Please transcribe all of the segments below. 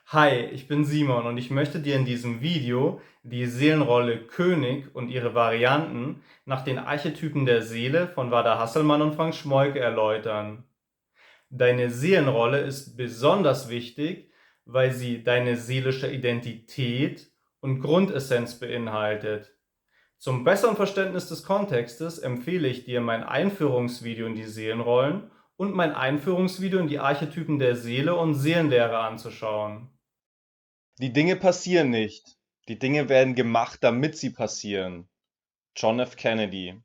Hi, ich bin Simon und ich möchte dir in diesem Video die Seelenrolle König und ihre Varianten nach den Archetypen der Seele von Wada Hasselmann und Frank Schmoike erläutern. Deine Seelenrolle ist besonders wichtig, weil sie deine seelische Identität und Grundessenz beinhaltet. Zum besseren Verständnis des Kontextes empfehle ich dir mein Einführungsvideo in die Seelenrollen und mein Einführungsvideo in die Archetypen der Seele und Seelenlehre anzuschauen. Die Dinge passieren nicht. Die Dinge werden gemacht, damit sie passieren. John F. Kennedy.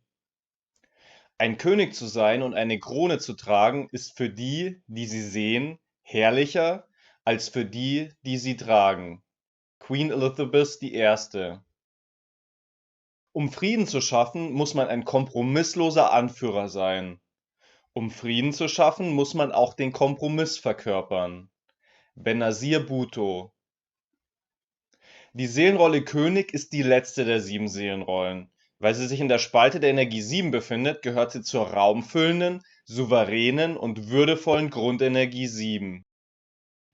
Ein König zu sein und eine Krone zu tragen, ist für die, die sie sehen, herrlicher als für die, die sie tragen. Queen Elizabeth I. Um Frieden zu schaffen, muss man ein kompromissloser Anführer sein. Um Frieden zu schaffen, muss man auch den Kompromiss verkörpern. Benazir Bhutto. Die Seelenrolle König ist die letzte der 7 Seelenrollen. Weil sie sich in der Spalte der Energie 7 befindet, gehört sie zur raumfüllenden, souveränen und würdevollen Grundenergie 7.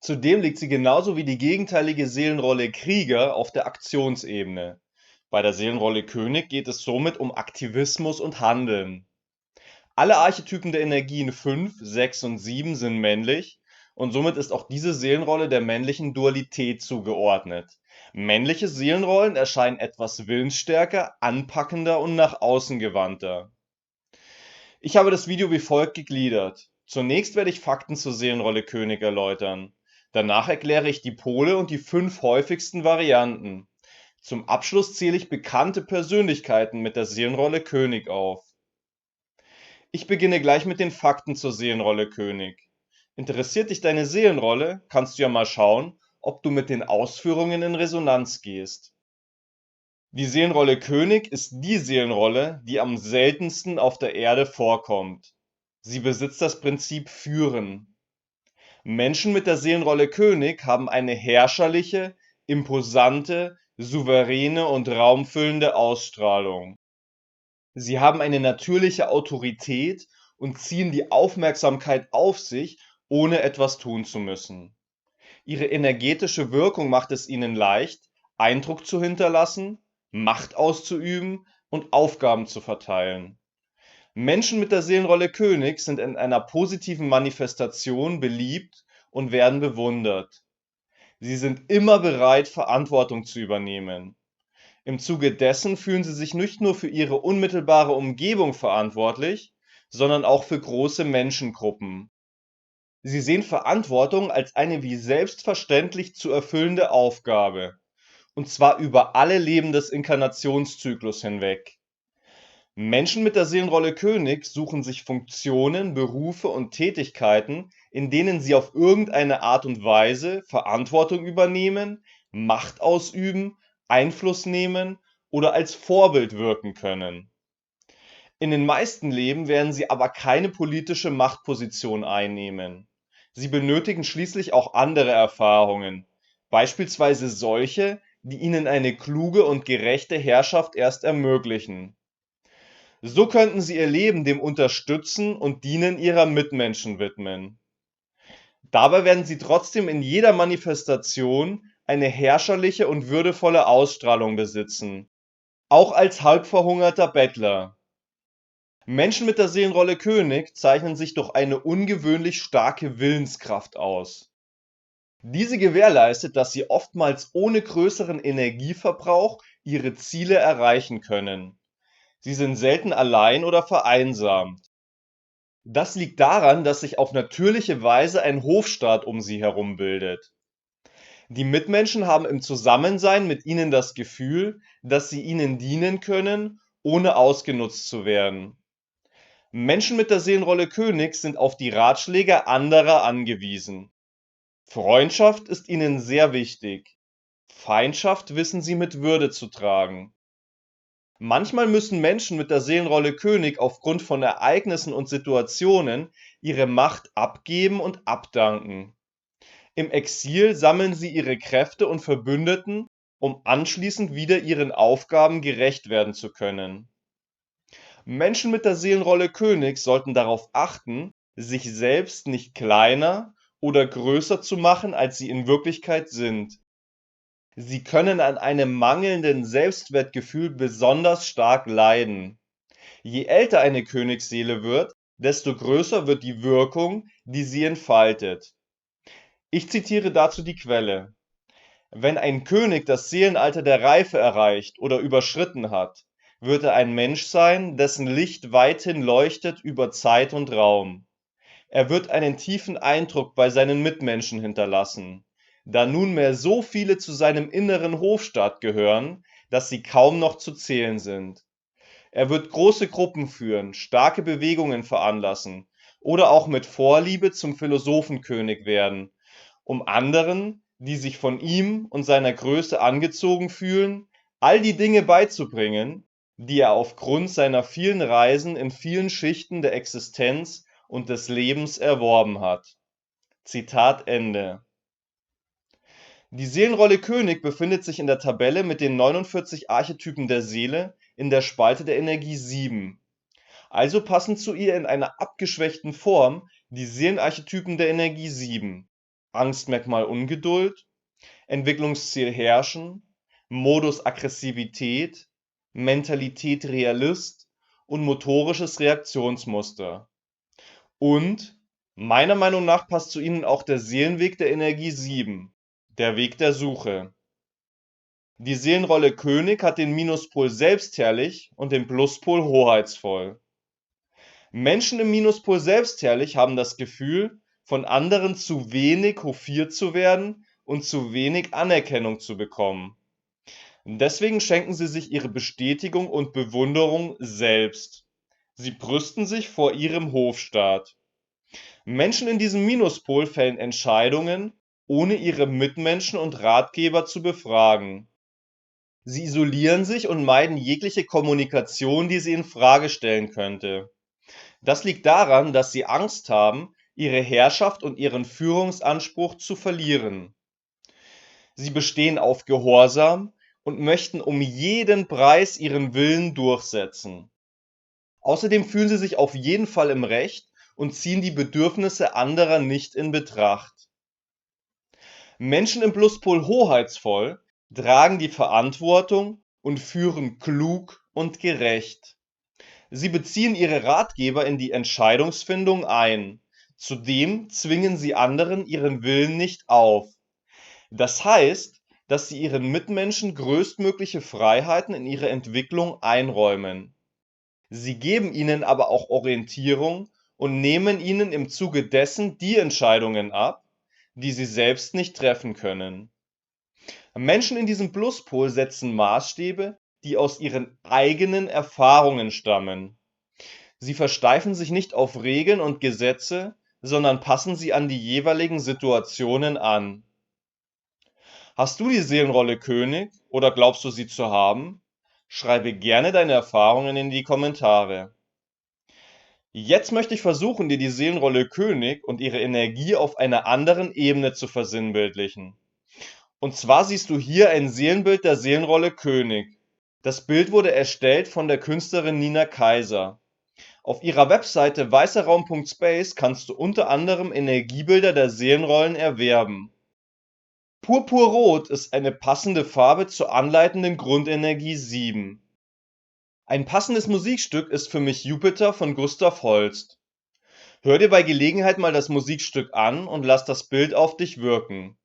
Zudem liegt sie genauso wie die gegenteilige Seelenrolle Krieger auf der Aktionsebene. Bei der Seelenrolle König geht es somit um Aktivismus und Handeln. Alle Archetypen der Energien 5, 6 und 7 sind männlich und somit ist auch diese Seelenrolle der männlichen Dualität zugeordnet. Männliche Seelenrollen erscheinen etwas willensstärker, anpackender und nach außen gewandter. Ich habe das Video wie folgt gegliedert. Zunächst werde ich Fakten zur Seelenrolle König erläutern. Danach erkläre ich die Pole und die 5 häufigsten Varianten. Zum Abschluss zähle ich bekannte Persönlichkeiten mit der Seelenrolle König auf. Ich beginne gleich mit den Fakten zur Seelenrolle König. Interessiert dich deine Seelenrolle, kannst du ja mal schauen, ob du mit den Ausführungen in Resonanz gehst. Die Seelenrolle König ist die Seelenrolle, die am seltensten auf der Erde vorkommt. Sie besitzt das Prinzip Führen. Menschen mit der Seelenrolle König haben eine herrscherliche, imposante, souveräne und raumfüllende Ausstrahlung. Sie haben eine natürliche Autorität und ziehen die Aufmerksamkeit auf sich, ohne etwas tun zu müssen. Ihre energetische Wirkung macht es ihnen leicht, Eindruck zu hinterlassen, Macht auszuüben und Aufgaben zu verteilen. Menschen mit der Seelenrolle König sind in einer positiven Manifestation beliebt und werden bewundert. Sie sind immer bereit, Verantwortung zu übernehmen. Im Zuge dessen fühlen sie sich nicht nur für ihre unmittelbare Umgebung verantwortlich, sondern auch für große Menschengruppen. Sie sehen Verantwortung als eine wie selbstverständlich zu erfüllende Aufgabe, und zwar über alle Leben des Inkarnationszyklus hinweg. Menschen mit der Seelenrolle König suchen sich Funktionen, Berufe und Tätigkeiten, in denen sie auf irgendeine Art und Weise Verantwortung übernehmen, Macht ausüben, Einfluss nehmen oder als Vorbild wirken können. In den meisten Leben werden sie aber keine politische Machtposition einnehmen. Sie benötigen schließlich auch andere Erfahrungen, beispielsweise solche, die ihnen eine kluge und gerechte Herrschaft erst ermöglichen. So könnten sie ihr Leben dem Unterstützen und Dienen ihrer Mitmenschen widmen. Dabei werden sie trotzdem in jeder Manifestation eine herrscherliche und würdevolle Ausstrahlung besitzen, auch als halbverhungerter Bettler. Menschen mit der Seelenrolle König zeichnen sich durch eine ungewöhnlich starke Willenskraft aus. Diese gewährleistet, dass sie oftmals ohne größeren Energieverbrauch ihre Ziele erreichen können. Sie sind selten allein oder vereinsamt. Das liegt daran, dass sich auf natürliche Weise ein Hofstaat um sie herum bildet. Die Mitmenschen haben im Zusammensein mit ihnen das Gefühl, dass sie ihnen dienen können, ohne ausgenutzt zu werden. Menschen mit der Seelenrolle König sind auf die Ratschläge anderer angewiesen. Freundschaft ist ihnen sehr wichtig. Feindschaft wissen sie mit Würde zu tragen. Manchmal müssen Menschen mit der Seelenrolle König aufgrund von Ereignissen und Situationen ihre Macht abgeben und abdanken. Im Exil sammeln sie ihre Kräfte und Verbündeten, um anschließend wieder ihren Aufgaben gerecht werden zu können. Menschen mit der Seelenrolle König sollten darauf achten, sich selbst nicht kleiner oder größer zu machen, als sie in Wirklichkeit sind. Sie können an einem mangelnden Selbstwertgefühl besonders stark leiden. Je älter eine Königsseele wird, desto größer wird die Wirkung, die sie entfaltet. Ich zitiere dazu die Quelle: Wenn ein König das Seelenalter der Reife erreicht oder überschritten hat, wird er ein Mensch sein, dessen Licht weithin leuchtet über Zeit und Raum. Er wird einen tiefen Eindruck bei seinen Mitmenschen hinterlassen, da nunmehr so viele zu seinem inneren Hofstaat gehören, dass sie kaum noch zu zählen sind. Er wird große Gruppen führen, starke Bewegungen veranlassen oder auch mit Vorliebe zum Philosophenkönig werden, um anderen, die sich von ihm und seiner Größe angezogen fühlen, all die Dinge beizubringen, die er aufgrund seiner vielen Reisen in vielen Schichten der Existenz und des Lebens erworben hat. Zitat Ende. Die Seelenrolle König befindet sich in der Tabelle mit den 49 Archetypen der Seele in der Spalte der Energie 7. Also passen zu ihr in einer abgeschwächten Form die Seelenarchetypen der Energie 7: Angstmerkmal Ungeduld, Entwicklungsziel Herrschen, Modus Aggressivität, Mentalität Realist und motorisches Reaktionsmuster. Und meiner Meinung nach passt zu ihnen auch der Seelenweg der Energie 7, der Weg der Suche. Die Seelenrolle König hat den Minuspol selbstherrlich und den Pluspol hoheitsvoll. Menschen im Minuspol selbstherrlich haben das Gefühl, von anderen zu wenig hofiert zu werden und zu wenig Anerkennung zu bekommen. Deswegen schenken sie sich ihre Bestätigung und Bewunderung selbst. Sie brüsten sich vor ihrem Hofstaat. Menschen in diesem Minuspol fällen Entscheidungen, ohne ihre Mitmenschen und Ratgeber zu befragen. Sie isolieren sich und meiden jegliche Kommunikation, die sie in Frage stellen könnte. Das liegt daran, dass sie Angst haben, ihre Herrschaft und ihren Führungsanspruch zu verlieren. Sie bestehen auf Gehorsam und möchten um jeden Preis ihren Willen durchsetzen. Außerdem fühlen sie sich auf jeden Fall im Recht und ziehen die Bedürfnisse anderer nicht in Betracht. Menschen im Pluspol hoheitsvoll tragen die Verantwortung und führen klug und gerecht. Sie beziehen ihre Ratgeber in die Entscheidungsfindung ein. Zudem zwingen sie anderen ihren Willen nicht auf. Das heißt, dass sie ihren Mitmenschen größtmögliche Freiheiten in ihrer Entwicklung einräumen. Sie geben ihnen aber auch Orientierung und nehmen ihnen im Zuge dessen die Entscheidungen ab, die sie selbst nicht treffen können. Menschen in diesem Pluspol setzen Maßstäbe, die aus ihren eigenen Erfahrungen stammen. Sie versteifen sich nicht auf Regeln und Gesetze, sondern passen sie an die jeweiligen Situationen an. Hast du die Seelenrolle König oder glaubst du sie zu haben? Schreibe gerne deine Erfahrungen in die Kommentare. Jetzt möchte ich versuchen, dir die Seelenrolle König und ihre Energie auf einer anderen Ebene zu versinnbildlichen. Und zwar siehst du hier ein Seelenbild der Seelenrolle König. Das Bild wurde erstellt von der Künstlerin Nina Kaiser. Auf ihrer Webseite weißerraum.space kannst du unter anderem Energiebilder der Seelenrollen erwerben. Purpurrot ist eine passende Farbe zur anleitenden Grundenergie 7. Ein passendes Musikstück ist für mich Jupiter von Gustav Holst. Hör dir bei Gelegenheit mal das Musikstück an und lass das Bild auf dich wirken.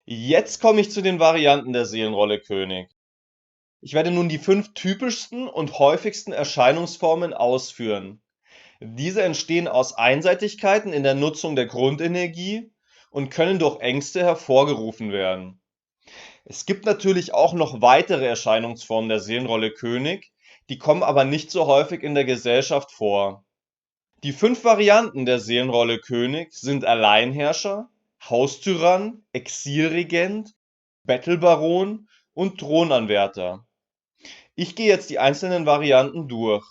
Jetzt komme ich zu den Varianten der Seelenrolle König. Ich werde nun die 5 typischsten und häufigsten Erscheinungsformen ausführen. Diese entstehen aus Einseitigkeiten in der Nutzung der Grundenergie und können durch Ängste hervorgerufen werden. Es gibt natürlich auch noch weitere Erscheinungsformen der Seelenrolle König, die kommen aber nicht so häufig in der Gesellschaft vor. Die 5 Varianten der Seelenrolle König sind Alleinherrscher, Haustyrann, Exilregent, Bettelbaron und Thronanwärter. Ich gehe jetzt die einzelnen Varianten durch.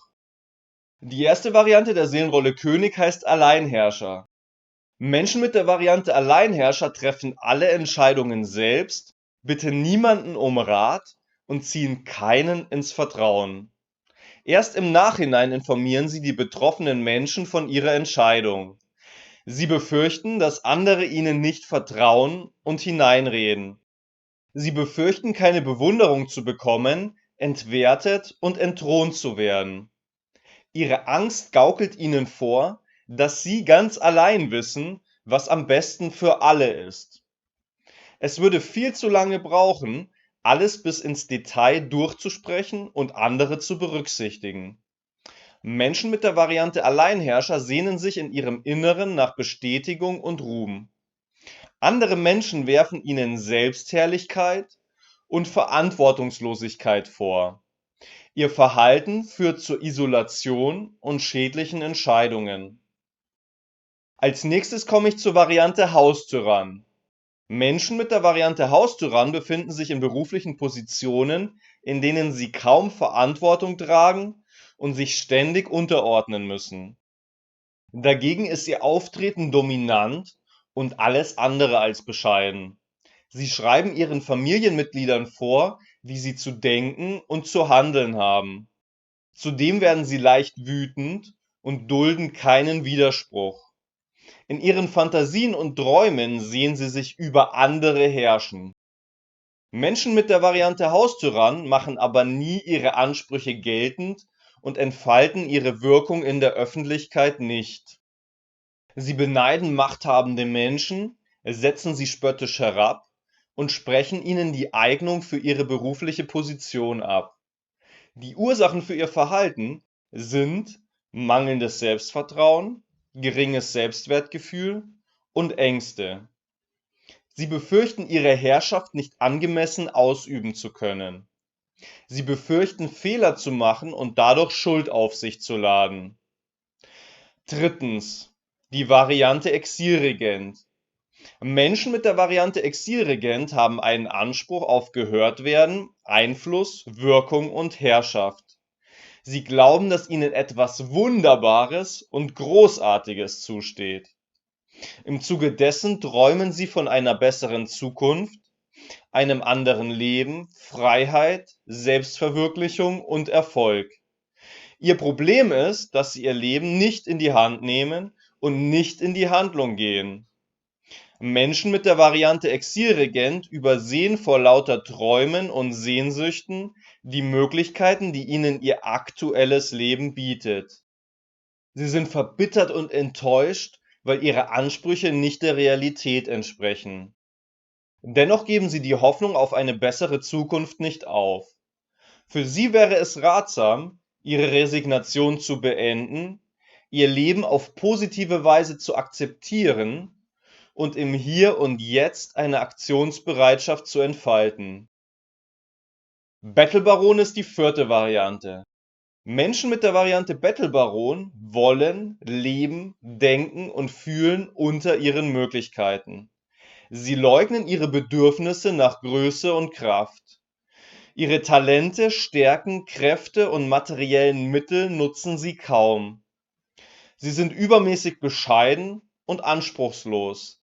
Die erste Variante der Seelenrolle König heißt Alleinherrscher. Menschen mit der Variante Alleinherrscher treffen alle Entscheidungen selbst, bitten niemanden um Rat und ziehen keinen ins Vertrauen. Erst im Nachhinein informieren sie die betroffenen Menschen von ihrer Entscheidung. Sie befürchten, dass andere ihnen nicht vertrauen und hineinreden. Sie befürchten, keine Bewunderung zu bekommen, entwertet und entthront zu werden. Ihre Angst gaukelt ihnen vor, dass sie ganz allein wissen, was am besten für alle ist. Es würde viel zu lange brauchen, alles bis ins Detail durchzusprechen und andere zu berücksichtigen. Menschen mit der Variante Alleinherrscher sehnen sich in ihrem Inneren nach Bestätigung und Ruhm. Andere Menschen werfen ihnen Selbstherrlichkeit und Verantwortungslosigkeit vor. Ihr Verhalten führt zur Isolation und schädlichen Entscheidungen. Als nächstes komme ich zur Variante Haustyrann. Menschen mit der Variante Haustyrann befinden sich in beruflichen Positionen, in denen sie kaum Verantwortung tragen und sich ständig unterordnen müssen. Dagegen ist ihr Auftreten dominant und alles andere als bescheiden. Sie schreiben ihren Familienmitgliedern vor, wie sie zu denken und zu handeln haben. Zudem werden sie leicht wütend und dulden keinen Widerspruch. In ihren Fantasien und Träumen sehen sie sich über andere herrschen. Menschen mit der Variante Haustyrann machen aber nie ihre Ansprüche geltend und entfalten ihre Wirkung in der Öffentlichkeit nicht. Sie beneiden machthabende Menschen, setzen sie spöttisch herab und sprechen ihnen die Eignung für ihre berufliche Position ab. Die Ursachen für ihr Verhalten sind mangelndes Selbstvertrauen, geringes Selbstwertgefühl und Ängste. Sie befürchten, ihre Herrschaft nicht angemessen ausüben zu können. Sie befürchten, Fehler zu machen und dadurch Schuld auf sich zu laden. Drittens, die Variante Exilregent. Menschen mit der Variante Exilregent haben einen Anspruch auf Gehörtwerden, Einfluss, Wirkung und Herrschaft. Sie glauben, dass ihnen etwas Wunderbares und Großartiges zusteht. Im Zuge dessen träumen sie von einer besseren Zukunft, einem anderen Leben, Freiheit, Selbstverwirklichung und Erfolg. Ihr Problem ist, dass sie ihr Leben nicht in die Hand nehmen und nicht in die Handlung gehen. Menschen mit der Variante Exilregent übersehen vor lauter Träumen und Sehnsüchten die Möglichkeiten, die ihnen ihr aktuelles Leben bietet. Sie sind verbittert und enttäuscht, weil ihre Ansprüche nicht der Realität entsprechen. Dennoch geben sie die Hoffnung auf eine bessere Zukunft nicht auf. Für sie wäre es ratsam, ihre Resignation zu beenden, ihr Leben auf positive Weise zu akzeptieren und im Hier und Jetzt eine Aktionsbereitschaft zu entfalten. Battlebaron ist die vierte Variante. Menschen mit der Variante Battlebaron wollen, leben, denken und fühlen unter ihren Möglichkeiten. Sie leugnen ihre Bedürfnisse nach Größe und Kraft. Ihre Talente, Stärken, Kräfte und materiellen Mittel nutzen sie kaum. Sie sind übermäßig bescheiden und anspruchslos.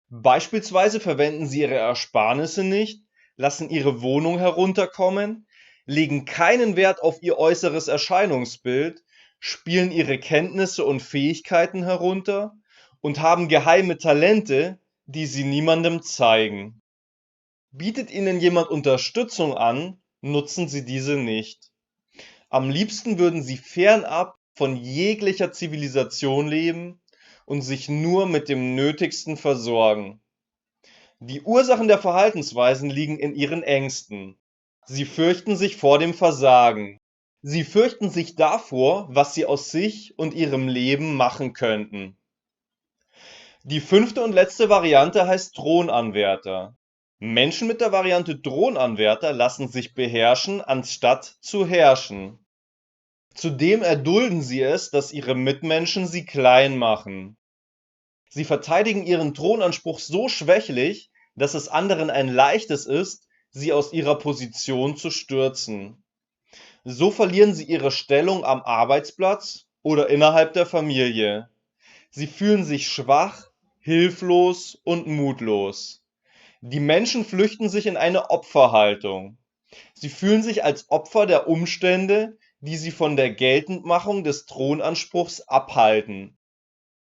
Beispielsweise verwenden sie ihre Ersparnisse nicht, lassen ihre Wohnung herunterkommen, legen keinen Wert auf ihr äußeres Erscheinungsbild, spielen ihre Kenntnisse und Fähigkeiten herunter und haben geheime Talente, die sie niemandem zeigen. Bietet ihnen jemand Unterstützung an, nutzen sie diese nicht. Am liebsten würden sie fernab von jeglicher Zivilisation leben und sich nur mit dem Nötigsten versorgen. Die Ursachen der Verhaltensweisen liegen in ihren Ängsten. Sie fürchten sich vor dem Versagen. Sie fürchten sich davor, was sie aus sich und ihrem Leben machen könnten. Die fünfte und letzte Variante heißt Thronanwärter. Menschen mit der Variante Thronanwärter lassen sich beherrschen, anstatt zu herrschen. Zudem erdulden sie es, dass ihre Mitmenschen sie klein machen. Sie verteidigen ihren Thronanspruch so schwächlich, dass es anderen ein leichtes ist, sie aus ihrer Position zu stürzen. So verlieren sie ihre Stellung am Arbeitsplatz oder innerhalb der Familie. Sie fühlen sich schwach, hilflos und mutlos. Die Menschen flüchten sich in eine Opferhaltung. Sie fühlen sich als Opfer der Umstände, die sie von der Geltendmachung des Thronanspruchs abhalten.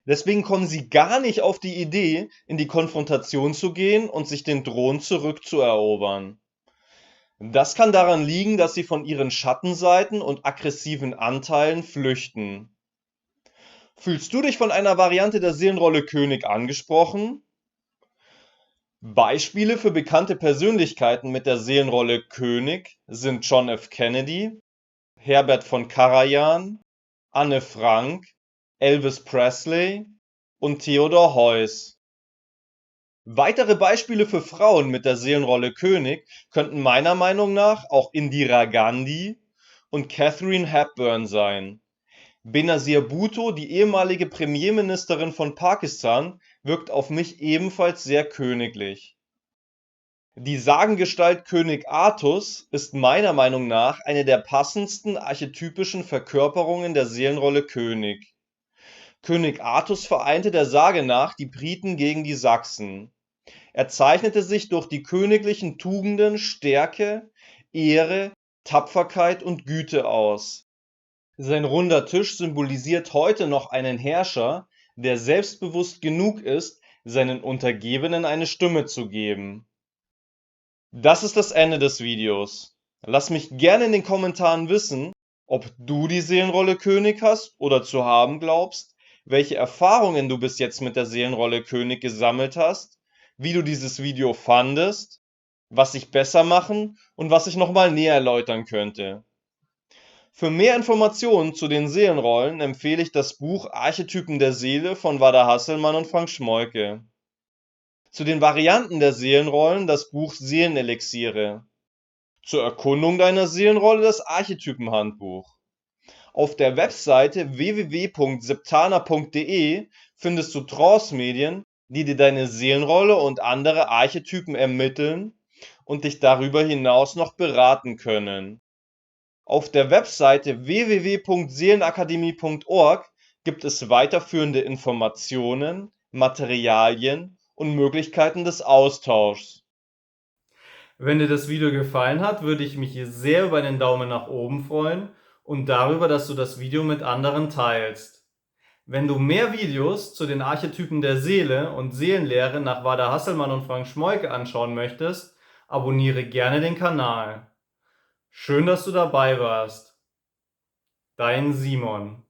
Deswegen kommen sie gar nicht auf die Idee, in die Konfrontation zu gehen und sich den Thron zurückzuerobern. Das kann daran liegen, dass sie von ihren Schattenseiten und aggressiven Anteilen flüchten. Fühlst du dich von einer Variante der Seelenrolle König angesprochen? Beispiele für bekannte Persönlichkeiten mit der Seelenrolle König sind John F. Kennedy, Herbert von Karajan, Anne Frank, Elvis Presley und Theodor Heuss. Weitere Beispiele für Frauen mit der Seelenrolle König könnten meiner Meinung nach auch Indira Gandhi und Katharine Hepburn sein. Benazir Bhutto, die ehemalige Premierministerin von Pakistan, wirkt auf mich ebenfalls sehr königlich. Die Sagengestalt König Artus ist meiner Meinung nach eine der passendsten archetypischen Verkörperungen der Seelenrolle König. König Artus vereinte der Sage nach die Briten gegen die Sachsen. Er zeichnete sich durch die königlichen Tugenden Stärke, Ehre, Tapferkeit und Güte aus. Sein runder Tisch symbolisiert heute noch einen Herrscher, der selbstbewusst genug ist, seinen Untergebenen eine Stimme zu geben. Das ist das Ende des Videos. Lass mich gerne in den Kommentaren wissen, ob du die Seelenrolle König hast oder zu haben glaubst, welche Erfahrungen du bis jetzt mit der Seelenrolle König gesammelt hast, wie du dieses Video fandest, was ich besser machen und was ich nochmal näher erläutern könnte. Für mehr Informationen zu den Seelenrollen empfehle ich das Buch Archetypen der Seele von Wada Hasselmann und Frank Schmoyke. Zu den Varianten der Seelenrollen das Buch Seelenelixiere. Zur Erkundung deiner Seelenrolle das Archetypenhandbuch. Auf der Webseite www.septana.de findest du Trance-Medien, die dir deine Seelenrolle und andere Archetypen ermitteln und dich darüber hinaus noch beraten können. Auf der Webseite www.seelenakademie.org gibt es weiterführende Informationen, Materialien und Möglichkeiten des Austauschs. Wenn dir das Video gefallen hat, würde ich mich sehr über einen Daumen nach oben freuen und darüber, dass du das Video mit anderen teilst. Wenn du mehr Videos zu den Archetypen der Seele und Seelenlehre nach Wada Hasselmann und Frank Schmoyke anschauen möchtest, abonniere gerne den Kanal. Schön, dass du dabei warst. Dein Simon.